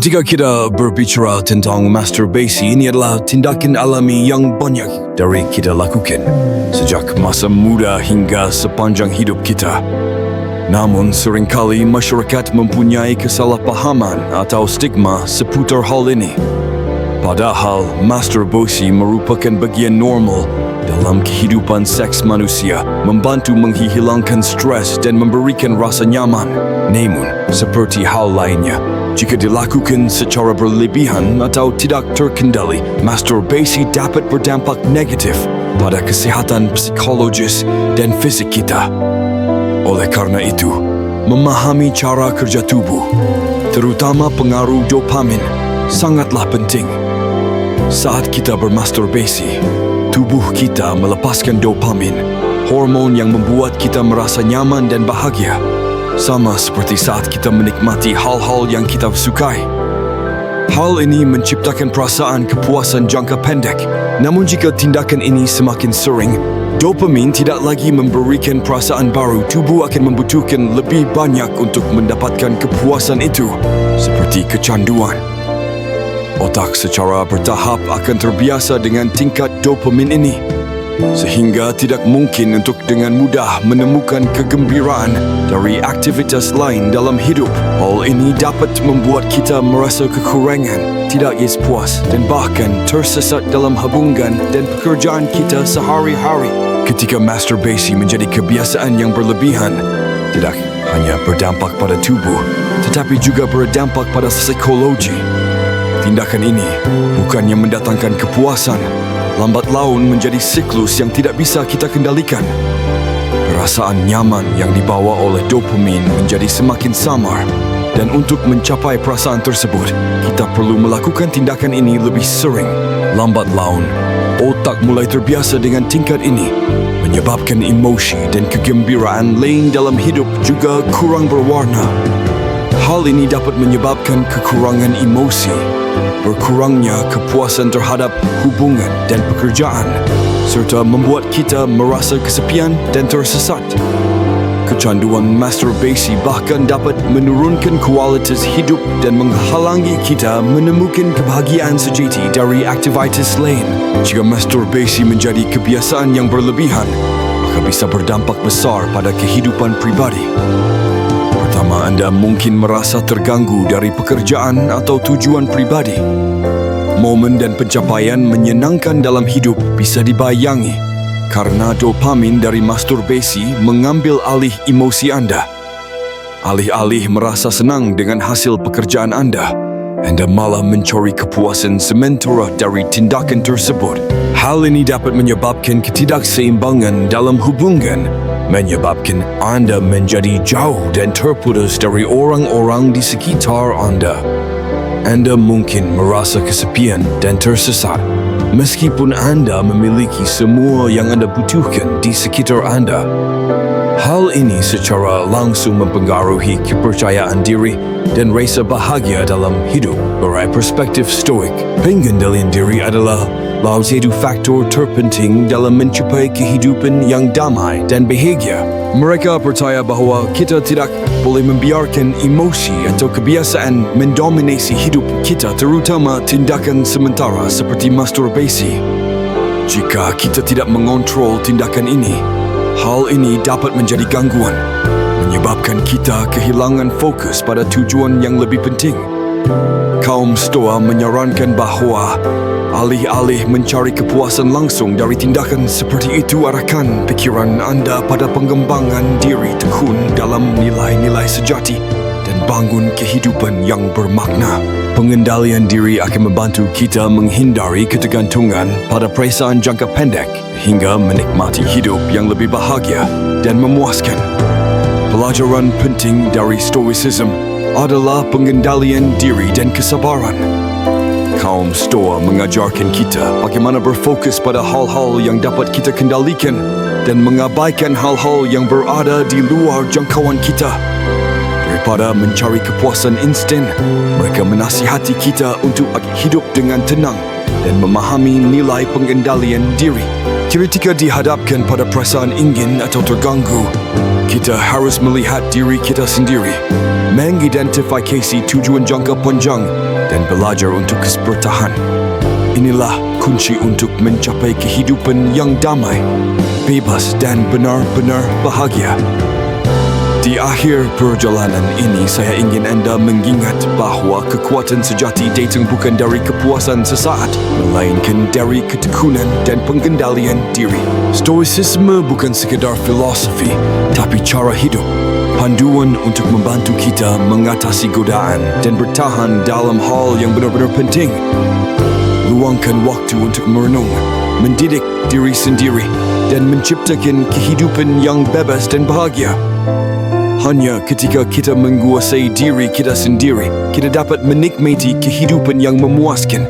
Ketika kita berbicara tentang masturbasi, ini adalah tindakan alami yang banyak dari kita lakukan sejak masa muda hingga sepanjang hidup kita. Namun seringkali masyarakat mempunyai kesalahpahaman atau stigma seputar hal ini. Padahal masturbasi merupakan bagian normal dalam kehidupan seks manusia, membantu menghilangkan stres dan memberikan rasa nyaman. Namun, seperti hal lainnya, jika dilakukan secara berlebihan atau tidak terkendali, masturbasi dapat berdampak negatif pada kesihatan psikologis dan fisik kita. Oleh karena itu, memahami cara kerja tubuh, terutama pengaruh dopamin, sangatlah penting. Saat kita bermasturbasi, tubuh kita melepaskan dopamin, hormon yang membuat kita merasa nyaman dan bahagia. Sama seperti saat kita menikmati hal-hal yang kita sukai. Hal ini menciptakan perasaan kepuasan jangka pendek. Namun jika tindakan ini semakin sering, dopamin tidak lagi memberikan perasaan baru. Tubuh akan membutuhkan lebih banyak untuk mendapatkan kepuasan itu, seperti kecanduan. Otak secara bertahap akan terbiasa dengan tingkat dopamin ini, sehingga tidak mungkin untuk dengan mudah menemukan kegembiraan dari aktivitas lain dalam hidup. Hal ini dapat membuat kita merasa kekurangan, tidak puas dan bahkan tersesat dalam hubungan dan pekerjaan kita sehari-hari. Ketika masturbasi menjadi kebiasaan yang berlebihan, tidak hanya berdampak pada tubuh, tetapi juga berdampak pada psikologi. Tindakan ini bukannya mendatangkan kepuasan, lambat laun menjadi siklus yang tidak bisa kita kendalikan. Perasaan nyaman yang dibawa oleh dopamin menjadi semakin samar, dan untuk mencapai perasaan tersebut, kita perlu melakukan tindakan ini lebih sering. Lambat laun, otak mulai terbiasa dengan tingkat ini, menyebabkan emosi dan kegembiraan lain dalam hidup juga kurang berwarna. Hal ini dapat menyebabkan kekurangan emosi, berkurangnya kepuasan terhadap hubungan dan pekerjaan, serta membuat kita merasa kesepian dan tersesat. Kecanduan masturbasi bahkan dapat menurunkan kualitas hidup dan menghalangi kita menemukan kebahagiaan sejati dari aktivitas lain. Jika masturbasi menjadi kebiasaan yang berlebihan, maka bisa berdampak besar pada kehidupan pribadi. Pertama, anda mungkin merasa terganggu dari pekerjaan atau tujuan pribadi. Momen dan pencapaian menyenangkan dalam hidup bisa dibayangi karena dopamin dari masturbasi mengambil alih emosi anda. Alih-alih merasa senang dengan hasil pekerjaan anda malah mencari kepuasan sementara dari tindakan tersebut. Hal ini dapat menyebabkan ketidakseimbangan dalam hubungan, menyebabkan anda menjadi jauh dan terputus dari orang-orang di sekitar anda. Anda mungkin merasa kesepian dan tersesat, meskipun anda memiliki semua yang anda butuhkan di sekitar anda. Hal ini secara langsung mempengaruhi kepercayaan diri dan rasa bahagia dalam hidup. Dari perspektif stoik, pengendalian diri adalah salah satu faktor terpenting dalam mencapai kehidupan yang damai dan bahagia. Mereka percaya bahawa kita tidak boleh membiarkan emosi atau kebiasaan mendominasi hidup kita, terutama tindakan sementara seperti masturbasi. Jika kita tidak mengontrol tindakan ini, hal ini dapat menjadi gangguan, menyebabkan kita kehilangan fokus pada tujuan yang lebih penting. Kaum Stoa menyarankan bahawa alih-alih mencari kepuasan langsung dari tindakan seperti itu, arahkan pikiran anda pada pengembangan diri, tekun dalam nilai-nilai sejati dan bangun kehidupan yang bermakna. Pengendalian diri akan membantu kita menghindari ketergantungan pada perasaan jangka pendek hingga menikmati hidup yang lebih bahagia dan memuaskan. Pelajaran penting dari Stoicism adalah pengendalian diri dan kesabaran. Kaum Stoa mengajarkan kita bagaimana berfokus pada hal-hal yang dapat kita kendalikan dan mengabaikan hal-hal yang berada di luar jangkauan kita. Daripada mencari kepuasan instan, mereka menasihati kita untuk hidup dengan tenang dan memahami nilai pengendalian diri. Ketika dihadapkan pada perasaan ingin atau terganggu, kita harus melihat diri kita sendiri, mengidentifikasi tujuan jangka panjang dan belajar untuk bertahan. Inilah kunci untuk mencapai kehidupan yang damai, bebas dan benar-benar bahagia. Di akhir perjalanan ini, saya ingin anda mengingat bahawa kekuatan sejati datang bukan dari kepuasan sesaat, melainkan dari ketekunan dan pengendalian diri. Stoicisme bukan sekadar filosofi, tapi cara hidup. Panduan untuk membantu kita mengatasi godaan dan bertahan dalam hal yang benar-benar penting. Luangkan waktu untuk merenung, mendidik diri sendiri, dan menciptakan kehidupan yang bebas dan bahagia. Hanya ketika kita menguasai diri kita sendiri, kita dapat menikmati kehidupan yang memuaskan.